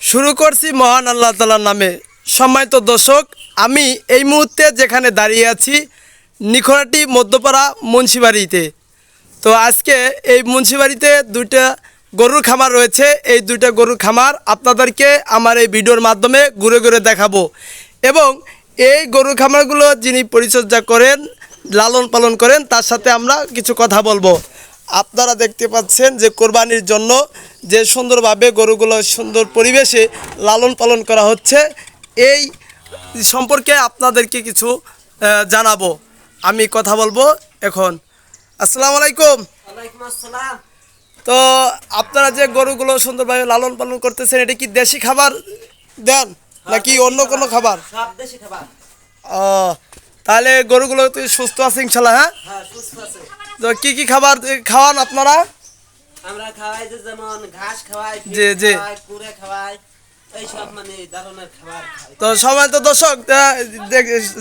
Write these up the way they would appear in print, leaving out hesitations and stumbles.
শুরু করছি মহান আল্লাহ তাআলার নামে। সম্মানিত দর্শক, আমি এই মুহূর্তে যেখানে দাঁড়িয়ে আছি নিখোরাটি মধ্যপাড়া মুন্সিবাড়িতে। তো আজকে এই মুন্সিবাড়িতে দুইটা গরুর খামার রয়েছে। এই দুইটা গরুর খামার আপনাদেরকে আমার এই ভিডিওর মাধ্যমে ঘুরে ঘুরে দেখাবো এবং এই গরুর খামারগুলো যিনি পরিচর্যা করেন, লালন পালন করেন, তার সাথে আমরা কিছু কথা বলবো। আপনারা দেখতে পাচ্ছেন যে কোরবানির জন্য যে সুন্দরভাবে গরুগুলো সুন্দর পরিবেশে লালন পালন করা হচ্ছে, এই সম্পর্কে আপনাদেরকে কিছু জানাবো। আমি কথা বলবো এখন। আসসালামু আলাইকুম। ওয়ালাইকুম আসসালাম। তো আপনারা যে গরুগুলো সুন্দরভাবে লালন পালন করতেছেন, এটা কি দেশি খাবার দেন নাকি অন্য কোনো খাবার? সব দেশি খাবার। ও, তাহলে গরুগুলো তো সুস্থ আছে ইনশাল্লাহ? হ্যাঁ, হ্যাঁ, সুস্থ আছে। তো কি খাবার খাওয়ান আপনারা? আমরা খাওয়াই যে যেমন ঘাস খাওয়াই, জি, জি। কুড়ে খাওয়াই, এই সব মানে ধরনের খাবার খাই। তো সম্মানিত দর্শক,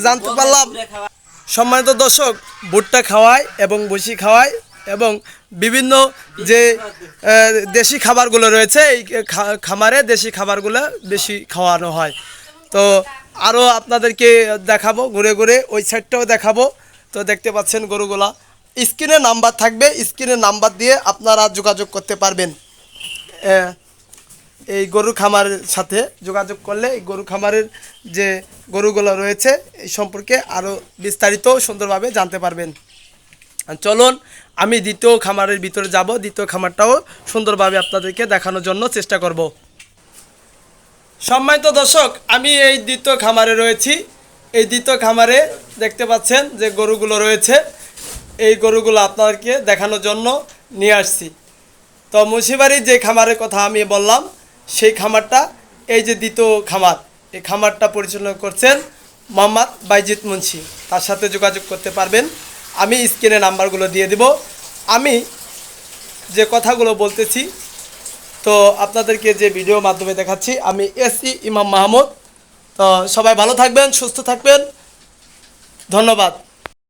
জানতে পারলাম, কুড়ে খাওয়াই। সম্মানিত দর্শক, ভুট্টা খাওয়ায় এবং ভুসি খাওয়ায় এবং বিভিন্ন যে দেশি খাবারগুলো রয়েছে, এই খামারে দেশি খাবারগুলো বেশি খাওয়ানো হয়। তো আরও আপনাদেরকে দেখাবো ঘুরে ঘুরে, ওই সাইডটাও দেখাবো। তো দেখতে পাচ্ছেন গরুগুলা, স্ক্রিনে নাম্বার থাকবে, স্ক্রিনে নাম্বার দিয়ে আপনারা যোগাযোগ করতে পারবেন। এই গরু খামারের সাথে যোগাযোগ করলে এই গরু খামারের যে গরুগুলো রয়েছে এই সম্পর্কে আরও বিস্তারিত সুন্দরভাবে জানতে পারবেন। চলুন আমি দ্বিতীয় খামারের ভিতরে যাব, দ্বিতীয় খামারটাও সুন্দরভাবে আপনাদেরকে দেখানোর জন্য চেষ্টা করব। সম্মানিত দর্শক, আমি এই দ্বিতীয় খামারে রয়েছি। এই দ্বিতীয় খামারে দেখতে পাচ্ছেন যে গরুগুলো রয়েছে, এই গরুগুলো আপনাদেরকে দেখানোর জন্য নিয়ে আসছি। তো মুন্সিবাড়ির যে খামারের কথা আমি বললাম, সেই খামারটা এই যে দ্বিতীয় খামার, এই খামারটা পরিচালনা করছেন মোহাম্মদ বাইজিৎ মুন্সি। তার সাথে যোগাযোগ করতে পারবেন। আমি স্ক্রিনে নাম্বারগুলো দিয়ে দেব। আমি যে কথাগুলো বলতেছি, তো আপনাদেরকে যে ভিডিওর মাধ্যমে দেখাচ্ছি, আমি এসি ইমাম মাহমুদ। তো সবাই ভালো থাকবেন, সুস্থ থাকবেন, ধন্যবাদ।